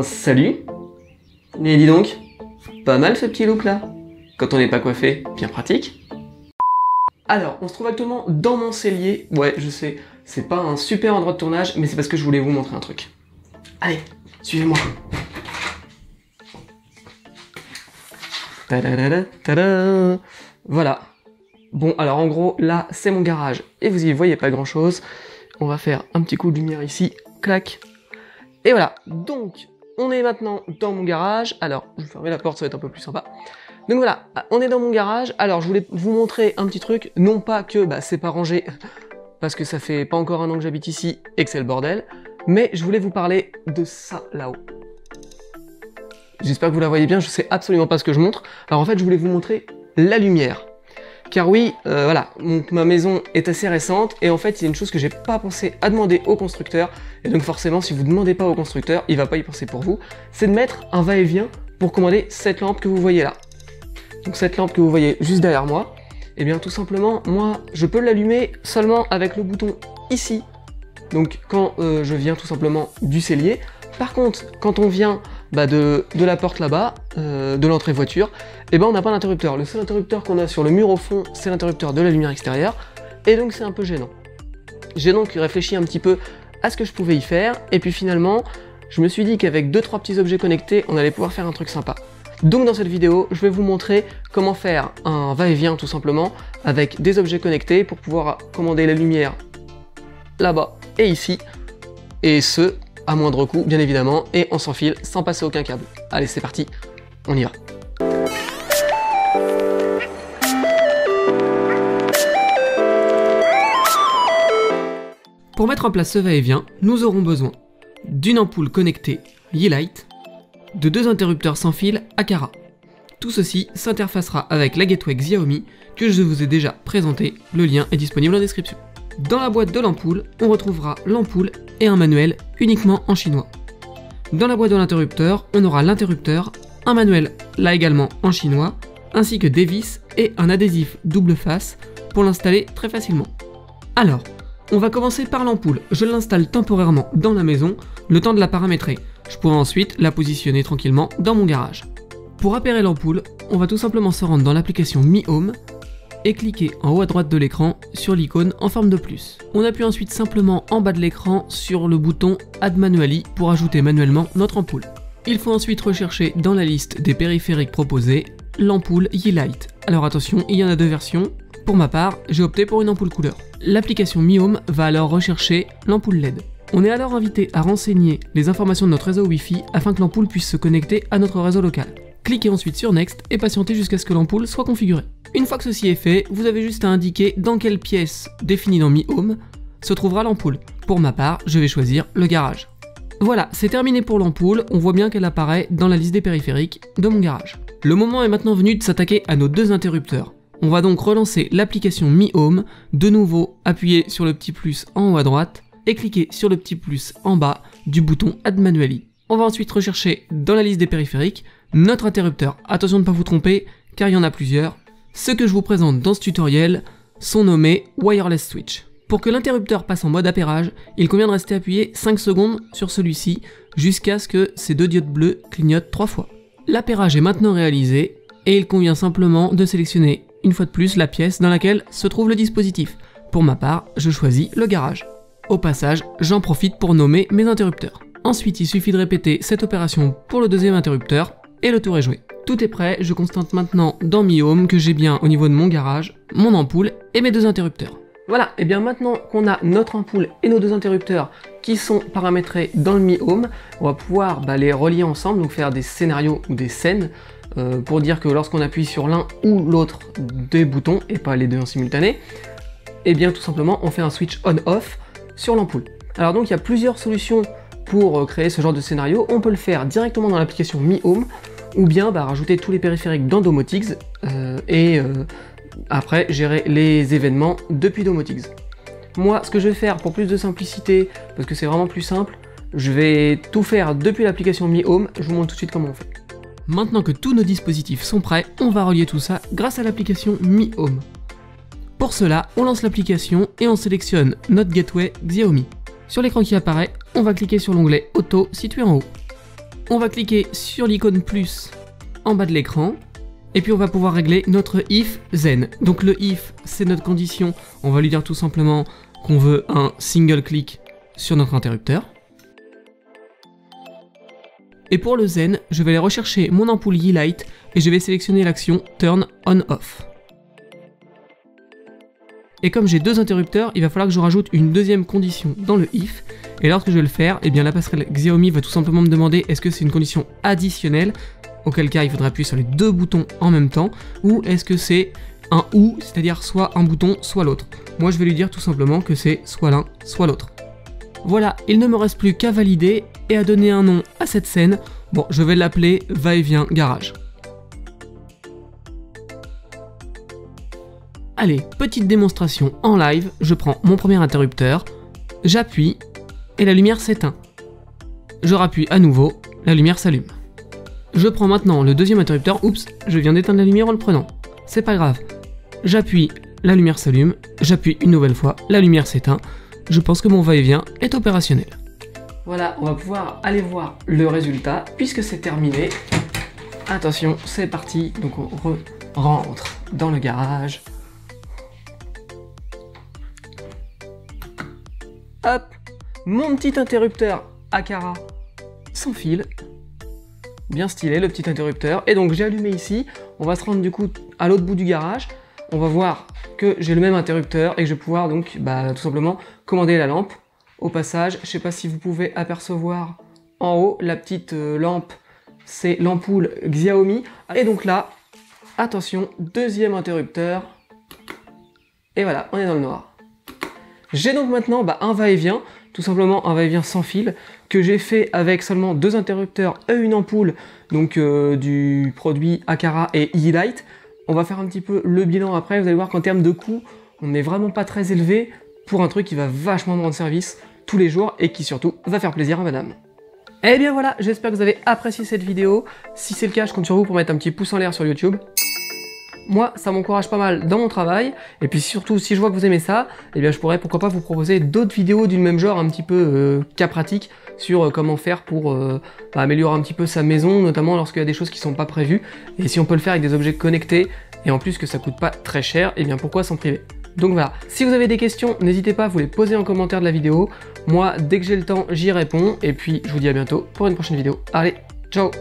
Salut. Et dis donc, pas mal ce petit look là. Quand on n'est pas coiffé, bien pratique. Alors, on se trouve actuellement dans mon cellier. Ouais, je sais, c'est pas un super endroit de tournage, mais c'est parce que je voulais vous montrer un truc. Allez, suivez-moi. Tadadada, tada. Voilà. Bon, alors en gros, là, c'est mon garage. Et vous y voyez pas grand-chose. On va faire un petit coup de lumière ici. Clac. Et voilà. Donc, on est maintenant dans mon garage. Alors, je vais fermer la porte, ça va être un peu plus sympa. Donc voilà, on est dans mon garage. Alors, je voulais vous montrer un petit truc. Non pas que c'est pas rangé, parce que ça fait pas encore un an que j'habite ici et que c'est le bordel. Mais je voulais vous parler de ça là-haut. J'espère que vous la voyez bien, je sais absolument pas ce que je montre. Alors en fait, je voulais vous montrer la lumière. Car oui, voilà, ma maison est assez récente, et en fait, il y a une chose que j'ai pas pensé à demander au constructeur, et donc forcément, si vous demandez pas au constructeur, il va pas y penser pour vous, c'est de mettre un va-et-vient pour commander cette lampe que vous voyez là. Donc cette lampe que vous voyez juste derrière moi, et bien tout simplement, moi, je peux l'allumer seulement avec le bouton ici. Donc quand je viens tout simplement du cellier. Par contre, quand on vient de la porte là-bas, de l'entrée voiture, et on n'a pas d'interrupteur. Le seul interrupteur qu'on a sur le mur au fond, c'est l'interrupteur de la lumière extérieure, et donc c'est un peu gênant. J'ai donc réfléchi un petit peu à ce que je pouvais y faire, et puis finalement, je me suis dit qu'avec 2-3 petits objets connectés, on allait pouvoir faire un truc sympa. Donc dans cette vidéo, je vais vous montrer comment faire un va-et-vient tout simplement, avec des objets connectés pour pouvoir commander la lumière là-bas et ici, et ce, à moindre coût, bien évidemment, et on s'enfile sans passer aucun câble. Allez, c'est parti, on y va. Pour mettre en place ce va-et-vient, nous aurons besoin d'une ampoule connectée Yeelight, de 2 interrupteurs sans fil Aqara. Tout ceci s'interfacera avec la gateway Xiaomi que je vous ai déjà présenté, le lien est disponible en description. Dans la boîte de l'ampoule, on retrouvera l'ampoule et un manuel uniquement en chinois. Dans la boîte de l'interrupteur, on aura l'interrupteur, un manuel là également en chinois, ainsi que des vis et un adhésif double face pour l'installer très facilement. Alors, on va commencer par l'ampoule. Je l'installe temporairement dans la maison, le temps de la paramétrer. Je pourrai ensuite la positionner tranquillement dans mon garage. Pour appairer l'ampoule, on va tout simplement se rendre dans l'application Mi Home et cliquer en haut à droite de l'écran sur l'icône en forme de plus. On appuie ensuite simplement en bas de l'écran sur le bouton Add Manually pour ajouter manuellement notre ampoule. Il faut ensuite rechercher dans la liste des périphériques proposés l'ampoule Yeelight. Alors attention, il y en a 2 versions. Pour ma part, j'ai opté pour une ampoule couleur. L'application Mi Home va alors rechercher l'ampoule LED. On est alors invité à renseigner les informations de notre réseau Wi-Fi afin que l'ampoule puisse se connecter à notre réseau local. Cliquez ensuite sur Next et patientez jusqu'à ce que l'ampoule soit configurée. Une fois que ceci est fait, vous avez juste à indiquer dans quelle pièce définie dans Mi Home se trouvera l'ampoule. Pour ma part, je vais choisir le garage. Voilà, c'est terminé pour l'ampoule, on voit bien qu'elle apparaît dans la liste des périphériques de mon garage. Le moment est maintenant venu de s'attaquer à nos 2 interrupteurs. On va donc relancer l'application Mi Home, de nouveau appuyer sur le petit plus en haut à droite et cliquer sur le petit plus en bas du bouton Add Manually. On va ensuite rechercher dans la liste des périphériques notre interrupteur. Attention de ne pas vous tromper car il y en a plusieurs. Ceux que je vous présente dans ce tutoriel sont nommés Wireless Switch. Pour que l'interrupteur passe en mode appairage, il convient de rester appuyé 5 secondes sur celui-ci jusqu'à ce que ces 2 diodes bleues clignotent 3 fois. L'appairage est maintenant réalisé et il convient simplement de sélectionner une fois de plus la pièce dans laquelle se trouve le dispositif. Pour ma part, je choisis le garage. Au passage, j'en profite pour nommer mes interrupteurs. Ensuite, il suffit de répéter cette opération pour le 2e interrupteur et le tour est joué. Tout est prêt, je constate maintenant dans Mi Home que j'ai bien au niveau de mon garage, mon ampoule et mes 2 interrupteurs. Voilà, et bien maintenant qu'on a notre ampoule et nos 2 interrupteurs qui sont paramétrés dans le Mi Home, on va pouvoir les relier ensemble, donc faire des scénarios ou des scènes, pour dire que lorsqu'on appuie sur l'un ou l'autre des boutons, et pas les 2 en simultané, et bien tout simplement on fait un switch on-off sur l'ampoule. Alors donc il y a plusieurs solutions pour créer ce genre de scénario. On peut le faire directement dans l'application Mi Home, ou bien rajouter tous les périphériques dans Domotics, et après gérer les événements depuis Domotics. Moi, ce que je vais faire pour plus de simplicité, parce que c'est vraiment plus simple, je vais tout faire depuis l'application Mi Home, je vous montre tout de suite comment on fait. Maintenant que tous nos dispositifs sont prêts, on va relier tout ça grâce à l'application Mi Home. Pour cela, on lance l'application et on sélectionne notre gateway Xiaomi. Sur l'écran qui apparaît, on va cliquer sur l'onglet Auto situé en haut. on va cliquer sur l'icône plus en bas de l'écran. Et puis on va pouvoir régler notre if then. Donc le if, c'est notre condition. On va lui dire tout simplement qu'on veut un single click sur notre interrupteur. Et pour le then, je vais aller rechercher mon ampoule Yeelight et je vais sélectionner l'action turn on off. Et comme j'ai deux interrupteurs, il va falloir que je rajoute une deuxième condition dans le if. Et lorsque je vais le faire, eh bien la passerelle Xiaomi va tout simplement me demander est-ce que c'est une condition additionnelle, auquel cas il faudra appuyer sur les deux boutons en même temps, ou est-ce que c'est un ou, c'est-à-dire soit un bouton, soit l'autre. Moi je vais lui dire tout simplement que c'est soit l'un, soit l'autre. Voilà, il ne me reste plus qu'à valider et à donner un nom à cette scène. Bon, je vais l'appeler va-et-vient garage. Allez, petite démonstration en live, je prends mon premier interrupteur, j'appuie et la lumière s'éteint. Je rappuie à nouveau, la lumière s'allume. Je prends maintenant le deuxième interrupteur, oups, je viens d'éteindre la lumière en le prenant. C'est pas grave. J'appuie, la lumière s'allume, j'appuie une nouvelle fois, la lumière s'éteint. Je pense que mon va-et-vient est opérationnel. Voilà, on va pouvoir aller voir le résultat puisque c'est terminé. Attention, c'est parti, donc on rentre dans le garage. Hop, mon petit interrupteur Aqara sans fil. Bien stylé le petit interrupteur. Et donc j'ai allumé ici, on va se rendre du coup à l'autre bout du garage. On va voir que j'ai le même interrupteur et que je vais pouvoir donc tout simplement commander la lampe. Au passage, je sais pas si vous pouvez apercevoir en haut la petite lampe, c'est l'ampoule Xiaomi. Et donc là, attention, deuxième interrupteur. Et voilà, on est dans le noir. J'ai donc maintenant un va-et-vient, tout simplement un va-et-vient sans fil, que j'ai fait avec seulement deux interrupteurs et une ampoule, donc du produit Aqara et Yeelight. On va faire un petit peu le bilan après, vous allez voir qu'en termes de coût, on n'est vraiment pas très élevé pour un truc qui va vachement me rendre service tous les jours et qui surtout va faire plaisir à madame. Et bien voilà, j'espère que vous avez apprécié cette vidéo. Si c'est le cas, je compte sur vous pour mettre un petit pouce en l'air sur YouTube. Moi, ça m'encourage pas mal dans mon travail, et puis surtout, si je vois que vous aimez ça, eh bien je pourrais pourquoi pas vous proposer d'autres vidéos du même genre, un petit peu cas pratique, sur comment faire pour améliorer un petit peu sa maison, notamment lorsqu'il y a des choses qui sont pas prévues, et si on peut le faire avec des objets connectés, et en plus que ça coûte pas très cher, et bien pourquoi s'en priver. Donc voilà, si vous avez des questions, n'hésitez pas à vous les poser en commentaire de la vidéo, moi, dès que j'ai le temps, j'y réponds, et puis je vous dis à bientôt pour une prochaine vidéo. Allez, ciao!